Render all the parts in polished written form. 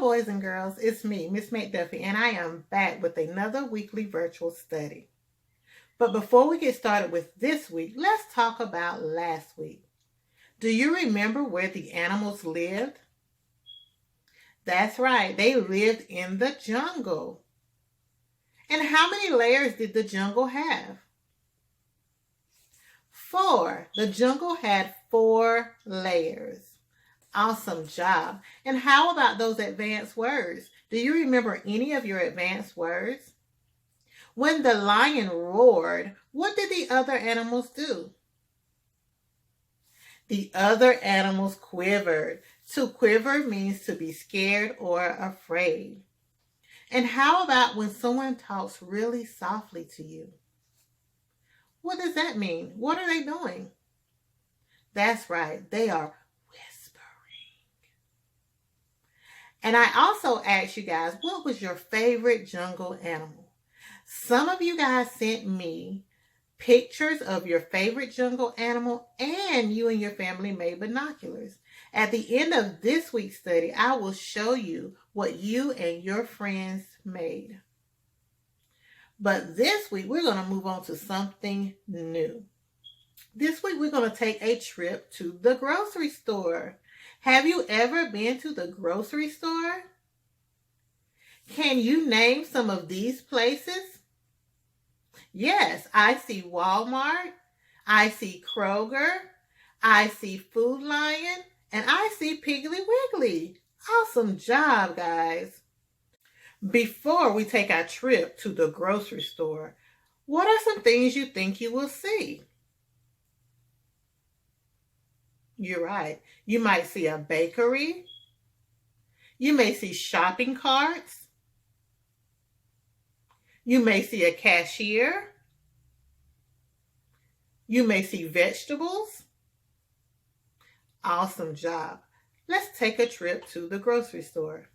boys and girls, it's me, Ms. McDuffie, and I am back with another weekly virtual study. But before we get started with this week, let's talk about last week. Do you remember where the animals lived? That's right, they lived in the jungle. And how many layers did the jungle have? 4. The jungle had 4 layers. Awesome job. And how about those advanced words? Do you remember any of your advanced words? When the lion roared, what did the other animals do? The other animals quivered. To quiver means to be scared or afraid. And how about when someone talks really softly to you? What does that mean? What are they doing? That's right, they are whispering. And I also asked you guys, what was your favorite jungle animal? Some of you guys sent me pictures of your favorite jungle animal, and you and your family made binoculars. At the end of this week's study, I will show you what you and your friends made. But this week, we're going to move on to something new. This week, we're going to take a trip to the grocery store. Have you ever been to the grocery store? Can you name some of these places? Yes, I see Walmart, I see Kroger, I see Food Lion, and I see Piggly Wiggly. Awesome job, guys. Before we take our trip to the grocery store, what are some things you think you will see? You're right. You might see a bakery. You may see shopping carts. You may see a cashier. You may see vegetables. Awesome job. Let's take a trip to the grocery store.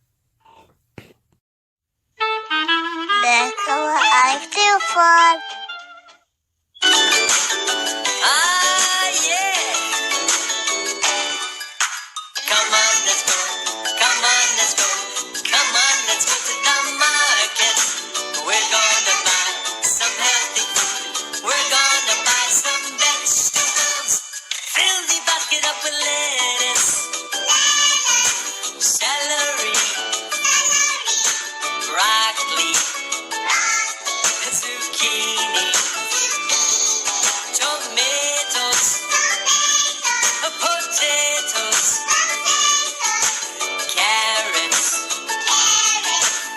That's all I feel for. Yeah. Come on, let's go. Come on, let's go. Come on, let's go to the market. We're gonna buy some healthy food. We're gonna buy some vegetables. Fill the basket up with lettuce, celery, broccoli, zucchini, tomatoes, potatoes, carrots,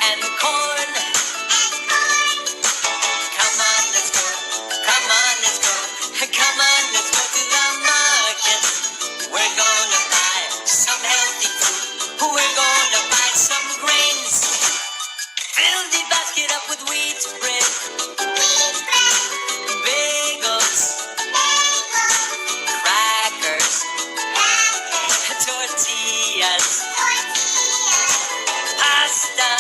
and corn. Come on, let's go. Come on, let's go. Come on, let's go to the market. We're gonna buy some healthy food. We're gonna buy some grains. Fill the basket up with wheat bread, bagels, crackers, tortillas, pasta,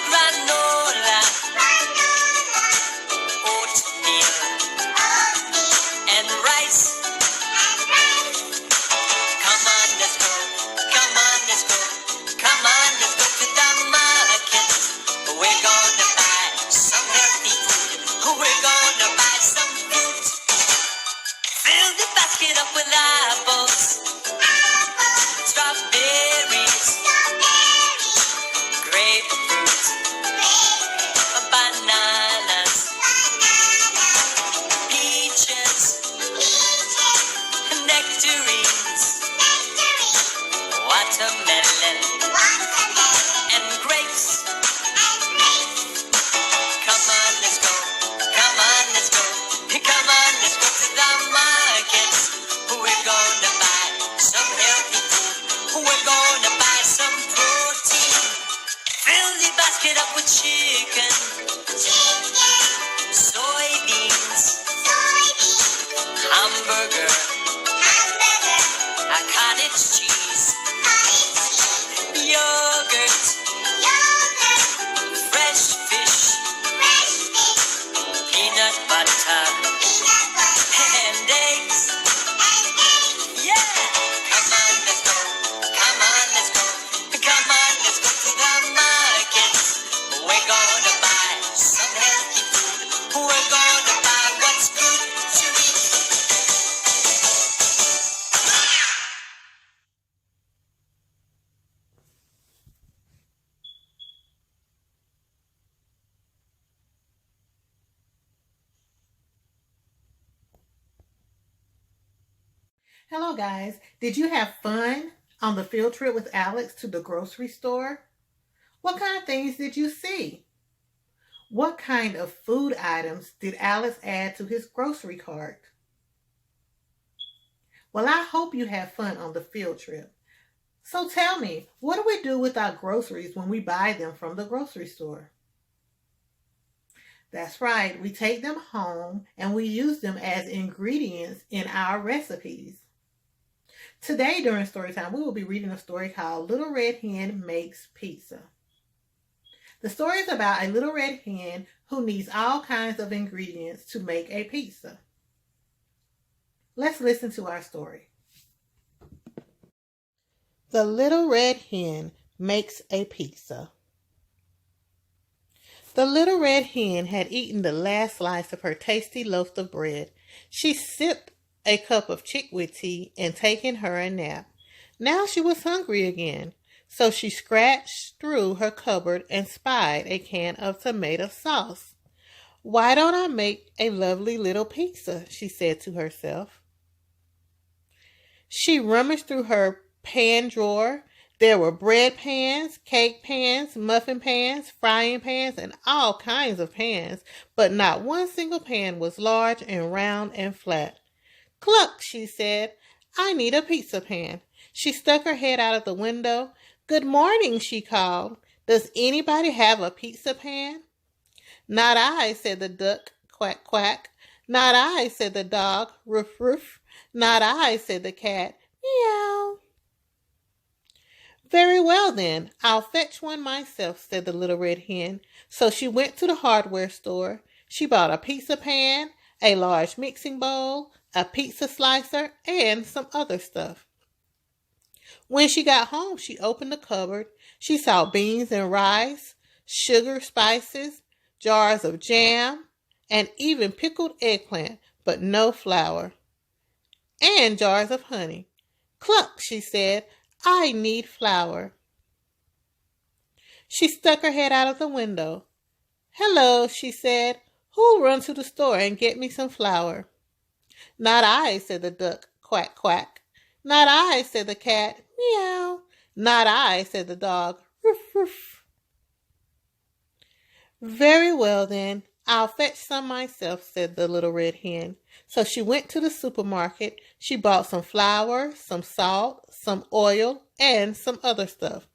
granola, oatmeal, and rice. Come on, let's go. Come on, let's go. Come on, let's go to the market. We're gonna buy some healthy food. We're gonna buy some fruit. Fill the basket up with apples, strawberries, grapefruit, bananas, peaches, nectarines, watermelon, and grapes. Come on, let's go. Come on, let's go. Come on, let's go to the market. We're going We're gonna buy some healthy food. We're gonna buy what's good to eat. Hello guys, did you have fun on the field trip with Alex to the grocery store? What kind of things did you see? What kind of food items did Alex add to his grocery cart? Well, I hope you had fun on the field trip. So tell me, what do we do with our groceries when we buy them from the grocery store? That's right, we take them home and we use them as ingredients in our recipes. Today during story time, we will be reading a story called Little Red Hen Makes Pizza. The story is about a little red hen who needs all kinds of ingredients to make a pizza. Let's listen to our story. The Little Red Hen Makes a Pizza. The little red hen had eaten the last slice of her tasty loaf of bread. She sipped a cup of chickweed tea and taken her a nap. Now she was hungry again, so she scratched through her cupboard and spied a can of tomato sauce. "Why don't I make a lovely little pizza?" she said to herself. She rummaged through her pan drawer. There were bread pans, cake pans, muffin pans, frying pans, and all kinds of pans, but not one single pan was large and round and flat. "Cluck," she said, "I need a pizza pan." She stuck her head out of the window. "Good morning," she called. "Does anybody have a pizza pan?" "Not I," said the duck, quack, quack. "Not I," said the dog, roof, roof. "Not I," said the cat, meow. "Very well then, I'll fetch one myself," said the little red hen. So she went to the hardware store. She bought a pizza pan, a large mixing bowl, a pizza slicer, and some other stuff. When she got home, she opened the cupboard. She saw beans and rice, sugar, spices, jars of jam, and even pickled eggplant, but no flour, and jars of honey. "Cluck," she said, "I need flour." She stuck her head out of the window. "Hello," she said, "who'll run to the store and get me some flour?" "Not I," said the duck, quack, quack. "Not I," said the cat, meow. "Not I," said the dog, roof, roof. "Very well then, I'll fetch some myself," said the little red hen. So she went to the supermarket. She bought some flour, some salt, some oil, and some other stuff.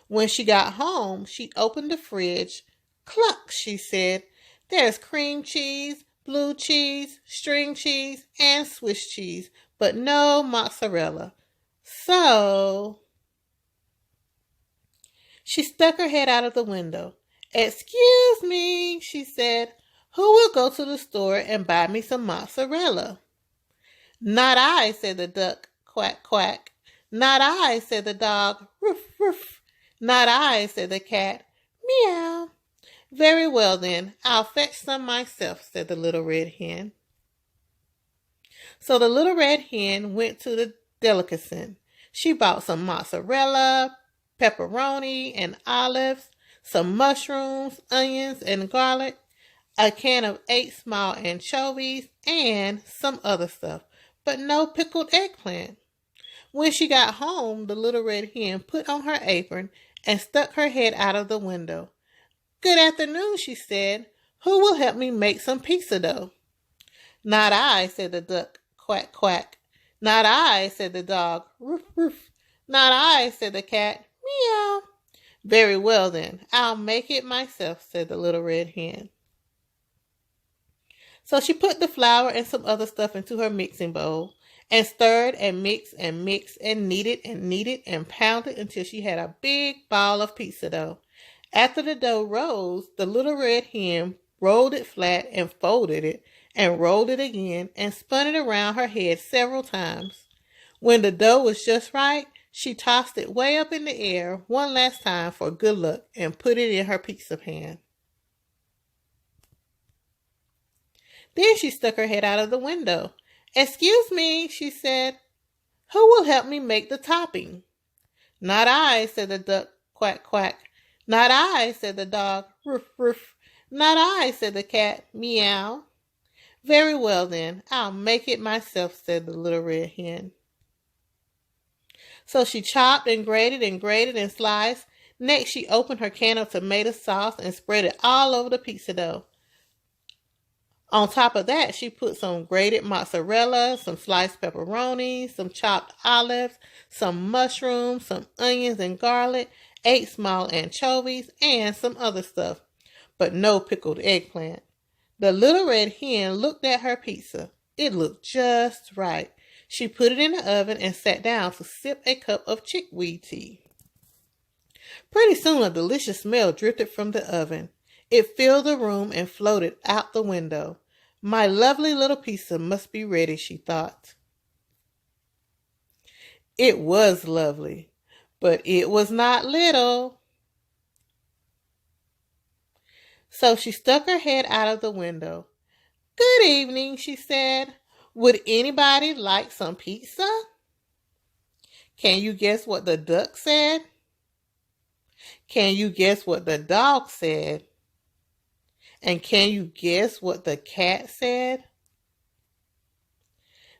When she got home, she opened the fridge. "Cluck," she said, "there's cream cheese, blue cheese, string cheese, and Swiss cheese, but no mozzarella." So she stuck her head out of the window. "Excuse me," she said, "who will go to the store and buy me some mozzarella?" "Not I," said the duck, quack, quack. "Not I," said the dog, roof, roof. "Not I," said the cat, meow. "Very well then, I'll fetch some myself," said the little red hen. So the little red hen went to the delicatessen. She bought some mozzarella, pepperoni, and olives, some mushrooms, onions, and garlic, a can of 8 small anchovies, and some other stuff, but no pickled eggplant. When she got home, the little red hen put on her apron and stuck her head out of the window. "Good afternoon," she said. "Who will help me make some pizza dough?" "Not I," said the duck, quack, quack. "Not I," said the dog, roof, roof. "Not I," said the cat, meow. "Very well then, I'll make it myself," said the little red hen. So she put the flour and some other stuff into her mixing bowl and stirred and mixed and mixed and kneaded and pounded until she had a big ball of pizza dough. After the dough rose, the little red hen rolled it flat and folded it and rolled it again and spun it around her head several times. When the dough was just right, she tossed it way up in the air one last time for good luck and put it in her pizza pan. Then she stuck her head out of the window. "Excuse me," she said. "Who will help me make the topping?" "Not I," said the duck, quack, quack. "Not I," said the dog, roof, roof. "Not I," said the cat, meow. "Very well then, I'll make it myself," said the little red hen. So she chopped and grated and sliced. Next she opened her can of tomato sauce and spread it all over the pizza dough. On top of that, she put some grated mozzarella, some sliced pepperoni, some chopped olives, some mushrooms, some onions and garlic, 8 small anchovies, and some other stuff, but no pickled eggplant. The little red hen looked at her pizza. It looked just right. She put it in the oven and sat down to sip a cup of chickweed tea. Pretty soon a delicious smell drifted from the oven. It filled the room and floated out the window. My lovely little pizza must be ready, she thought. It was lovely, but it was not little. So she stuck her head out of the window. "Good evening," she said. "Would anybody like some pizza?" Can you guess what the duck said? Can you guess what the dog said? And can you guess what the cat said?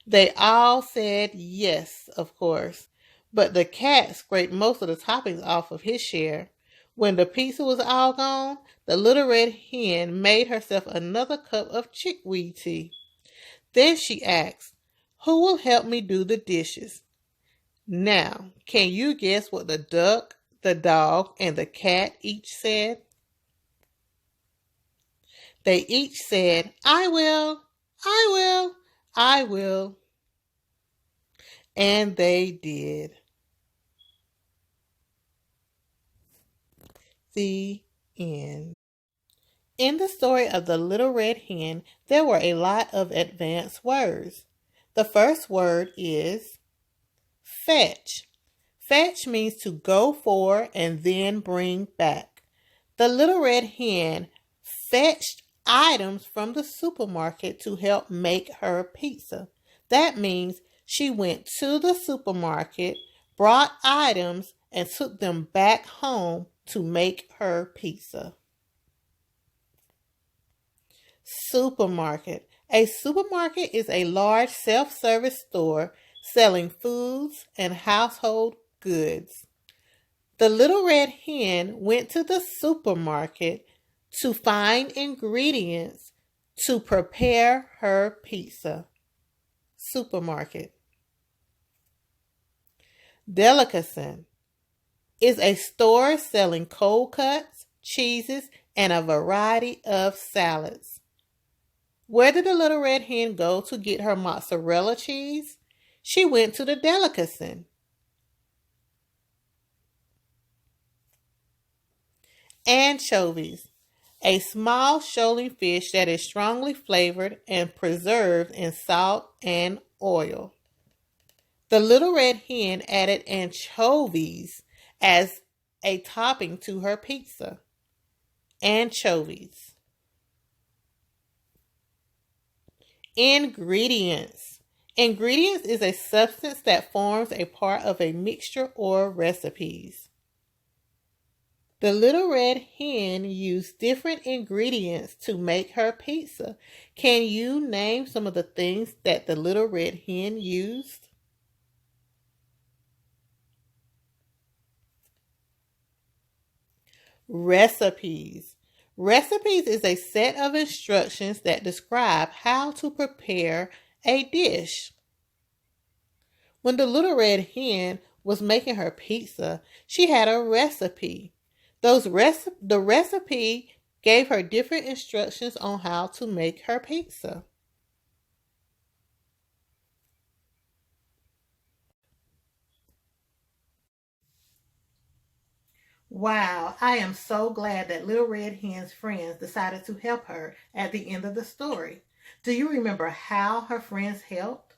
They all said yes, of course, but the cat scraped most of the toppings off of his share. When the pizza was all gone, the little red hen made herself another cup of chickweed tea. Then she asked, "Who will help me do the dishes?" Now, can you guess what the duck, the dog, and the cat each said? They each said, "I will, I will, I will." And they did. The end. In the story of the little red hen, there were a lot of advanced words. The first word is fetch. Fetch means to go for and then bring back. The little red hen fetched items from the supermarket to help make her pizza. That means she went to the supermarket, brought items, and took them back home to make her pizza. Supermarket. A supermarket is a large self-service store selling foods and household goods. The little red hen went to the supermarket to find ingredients to prepare her pizza. Supermarket. Delicacy is a store selling cold cuts, cheeses, and a variety of salads. Where did the little red hen go to get her mozzarella cheese? She went to the delicacy. Anchovies, a small shoaling fish that is strongly flavored and preserved in salt and oil. The little red hen added anchovies as a topping to her pizza. Anchovies. Ingredients. Ingredients is a substance that forms a part of a mixture or recipes. The little red hen used different ingredients to make her pizza. Can you name some of the things that the little red hen used? Recipes. Recipes is a set of instructions that describe how to prepare a dish. When the little red hen was making her pizza, she had a recipe. The recipe gave her different instructions on how to make her pizza. Wow, I am so glad that Little Red Hen's friends decided to help her at the end of the story. Do you remember how her friends helped?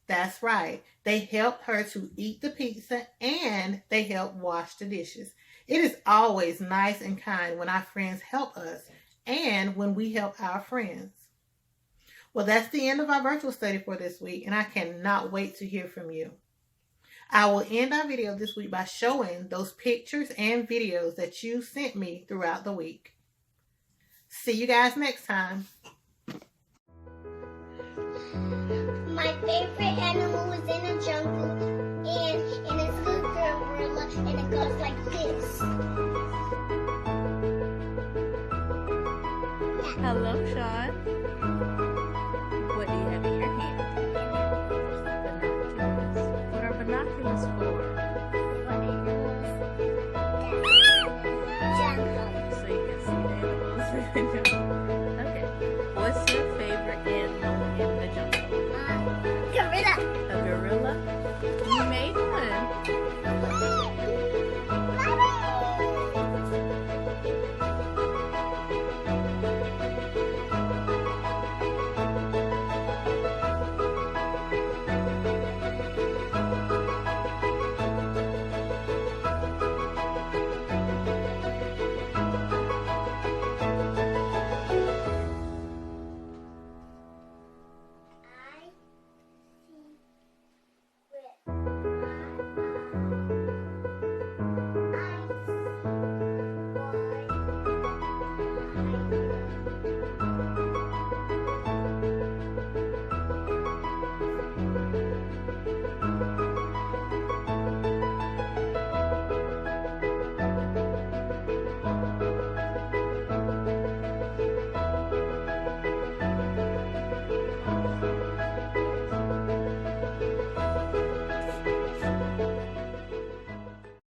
That's right. They helped her to eat the pizza and they helped wash the dishes. It is always nice and kind when our friends help us and when we help our friends. Well, that's the end of our virtual study for this week, and I cannot wait to hear from you. I will end our video this week by showing those pictures and videos that you sent me throughout the week. See you guys next time. My favorite animal is in the jungle, and it's a gorilla, and it goes like this. Hello, Sean. What do you have in your hand? Binoculars. What are binoculars for? Jungle. So you can see animals in the jungle.